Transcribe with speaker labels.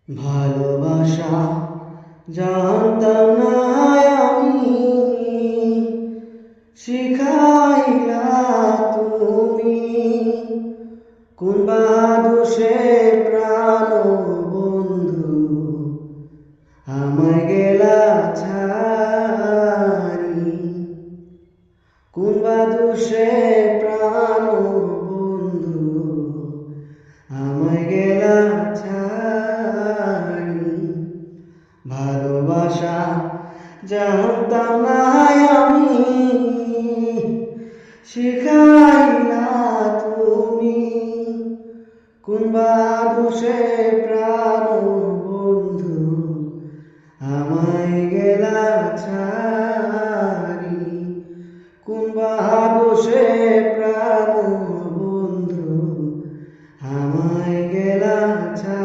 Speaker 1: ভালোবাসা জানতাম না আমি, শিখাইলা তুমি। কোন বা দোষে প্রাণ বন্ধু আমায় গেলা ছাড়ি। কোন বা দোষে প্রাণ বন্ধু আমায় গেলা ছাড়ি। ভালোবাসা জানতাম না আমি, শিখাইলা তুমি। কোন বা দোষে প্রাণ বন্ধু আমায় গেলা ছাড়ি। কোন বা দোষে প্রাণ বন্ধু আমায় গেলা ছাড়ি।